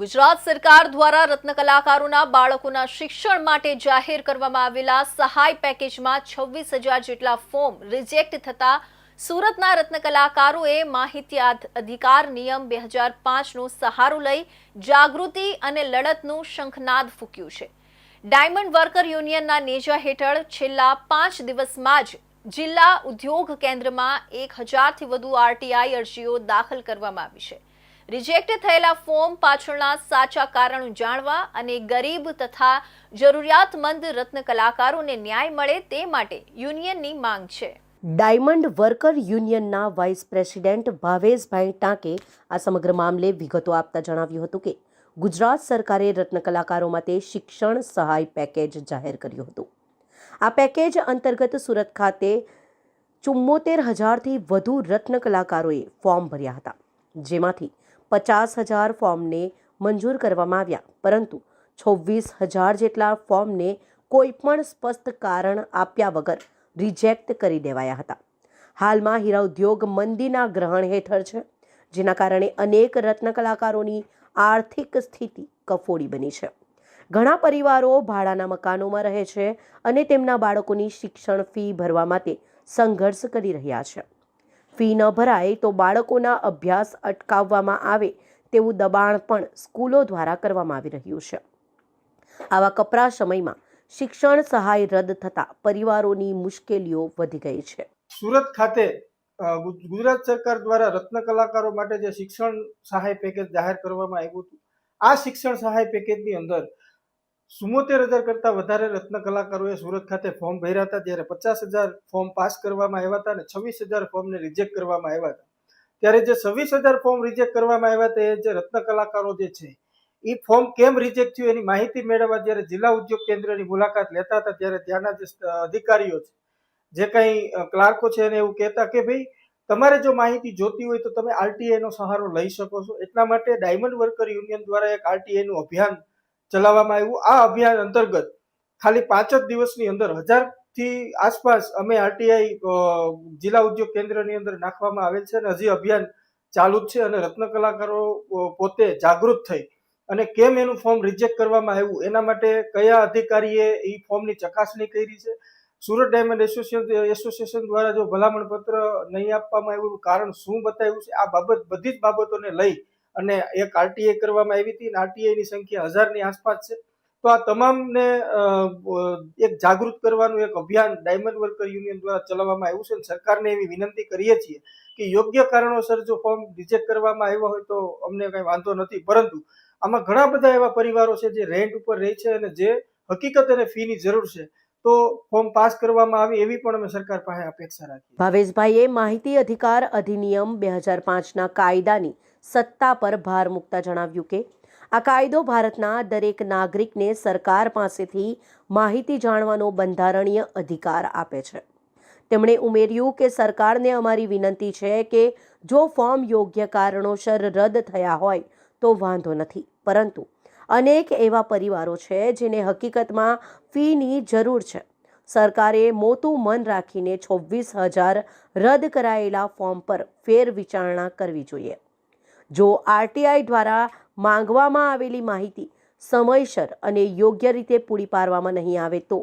ગુજરાત સરકાર દ્વારા રત્ન કલાકારોના બાળકોના શિક્ષણ માટે જાહેર કરવામાં આવેલા સહાય પેકેજમાં 26,000 જેટલા ફોર્મ રિજેક્ટ થતા સુરતના રત્ન કલાકારોએ માહિતી અધિકાર નિયમ 2005નો સહારો લઈ જાગૃતિ અને લડતનું શંખનાદ ફૂંક્યું છે। ડાયમંડ વર્કર યુનિયનના નેજા હેઠળ છેલ્લા 5 દિવસમાં જ જિલ્લા ઉદ્યોગ કેન્દ્રમાં 1000થી વધુ આરટીઆઈ અરજીઓ દાખલ કરવામાં આવી છે। રિજેક્ટ થયેલા ફોર્મ પાછળના સાચા કારણો જાણવા અને ગરીબ તથા જરૂરિયાતમંદ રત્ન કલાકારોને ન્યાય મળે તે માટે યુનિયનની માંગ છે। ડાયમંડ વર્કર યુનિયનના વાઇસ પ્રેસિડેન્ટ ભાવેશભાઈ ટાંકે આ સમગ્ર મામલે વિગતો આપતા જણાવ્યું હતું કે ગુજરાત સરકારે રત્ન કલાકારો માટે શિક્ષણ સહાય પેકેજ જાહેર કર્યું હતું। આ પેકેજ અંતર્ગત સુરત ખાતે 74,000થી વધુ રત્ન કલાકારોએ ફોર્મ ભર્યા હતા, જેમાંથી 50,000 ફોર્મને મંજૂર કરવામાં આવ્યા, પરંતુ 26,000 જેટલા ફોર્મને કોઈ પણ સ્પષ્ટ કારણ આપ્યા વગર રિજેક્ટ કરી દેવાયા હતા। હાલમાં હીરા ઉદ્યોગ મંદીના ગ્રહણ હેઠળ છે, જેના કારણે અનેક રત્ન કલાકારોની આર્થિક સ્થિતિ કફોડી બની છે। ઘણા પરિવારો ભાડાના મકાનોમાં રહે છે અને તેમના બાળકોની શિક્ષણ ફી ભરવા માટે સંઘર્ષ કરી રહ્યા છે। ફી ન ભરાય તો બાળકોના અભ્યાસ અટકાવવામાં આવે તેવું દબાણ પણ સ્કૂલો દ્વારા કરવામાં આવી રહ્યું છે। આવા કપરા સમયમાં શિક્ષણ સહાય રદ થતા પરિવારોની મુશ્કેલીઓ વધી ગઈ છે। સુરત ખાતે ગુજરાત સરકાર દ્વારા રત્ન કલાકારો માટે જે શિક્ષણ સહાય પેકેજ જાહેર કરવામાં આવ્યું હતું, આ શિક્ષણ સહાય પેકેજની અંદર 74,000 કરતા વધારે રત્ન કલાકારોએ સુરત ખાતે ફોર્મ ભર્યા હતા, જ્યારે 50,000 ફોર્મ પાસ કરવામાં આવ્યા હતા અને 26,000 ફોર્મને રિજેક્ટ કરવામાં આવ્યા હતા। ત્યારે જે 26,000 ફોર્મ રિજેક્ટ કરવામાં આવ્યા હતા, એ જે રત્ન કલાકારો જે છે એ ફોર્મ કેમ રિજેક્ટ થયું એની માહિતી મેળવવા જ્યારે જિલ્લા ઉદ્યોગ કેન્દ્રની મુલાકાત લેતા હતા, ત્યારે ત્યાંના જે અધિકારીઓ છે, જે કંઈ ક્લાર્કો છે, એને એવું કહેતા કે ભાઈ તમારે જો માહિતી જોતી હોય તો તમે આરટીઆઈનો સહારો લઈ શકો છો। એટલા માટે ડાયમંડ વર્કર યુનિયન દ્વારા એક આરટીઆઈનું અભિયાન ચલાવવામાં આવ્યું। આ અભિયાન અંતર્ગત ખાલી 5 જ દિવસની અંદર 1000થી આસપાસ અમે આરટીઆઈ જિલ્લા ઉદ્યોગ કેન્દ્રની અંદર નાખવામાં આવેલ છે અને હજી અભિયાન ચાલુ જ છે। અને રત્ન કલાકારો પોતે જાગૃત થઈ અને કેમ એનું ફોર્મ રિજેક્ટ કરવામાં આવ્યું, એના માટે કયા અધિકારીએ એ ફોર્મની ચકાસણી કરી છે, સુરત ડાયમંડ એસોસિએશન દ્વારા જો ભલામણ પત્ર નહીં આપવામાં આવ્યું, કારણ શું બતાવ્યું છે, આ બાબત બધી જ બાબતોને લઈ અને એક આરટીઆઈ કરવામાં આવી હતી અને આરટીઆઈની સંખ્યા 1000ની આસપાસ છે। તો આ તમામને એક જાગૃત કરવાનું એક અભિયાન ડાયમંડ વર્કર યુનિયન દ્વારા ચલાવવામાં આવ્યું છે અને સરકારને એવી વિનંતી કરીએ છીએ કે યોગ્ય કારણોસર જો ફોર્મ રિજેક્ટ કરવામાં આવ્યા હોય તો અમને કંઈ વાંધો નથી, પરંતુ આમાં ઘણા બધા એવા પરિવારો છે જે રેન્ટ ઉપર રહે છે અને જે હકીકત અને ફીની જરૂર છે, તો ફોર્મ પાસ કરવામાં આવે એવી પણ અમે સરકાર પાસે અપેક્ષા રાખીએ। ભાવેશભાઈએ માહિતી અધિકાર અધિનિયમ 2005ના કાયદાની સત્તા પર ભાર મૂકતા જણાવ્યું કે આ કાયદો ભારતના દરેક નાગરિકને સરકાર પાસેથી માહિતી જાણવાનો બંધારણીય અધિકાર આપે છે। તેમણે ઉમેર્યું કે સરકારને અમારી વિનંતી છે કે જો ફોર્મ યોગ્ય કારણોસર રદ થયા હોય તો વાંધો નથી, પરંતુ અનેક એવા પરિવારો છે જેને હકીકતમાં ફીની જરૂર છે। સરકારે મોટું મન રાખીને 26,000 રદ કરાયેલા ફોર્મ પર ફેરવિચારણા કરવી જોઈએ। જો આરટીઆઈ દ્વારા માંગવામાં આવેલી માહિતી સમયસર અને યોગ્ય રીતે પૂરી પાડવામાં નહીં આવે તો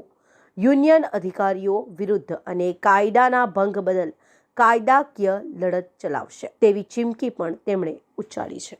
યુનિયન અધિકારીઓ વિરુદ્ધ અને કાયદાના ભંગ બદલ કાયદાકીય લડત ચલાવશે તેવી ચીમકી પણ તેમણે ઉચ્ચારી છે।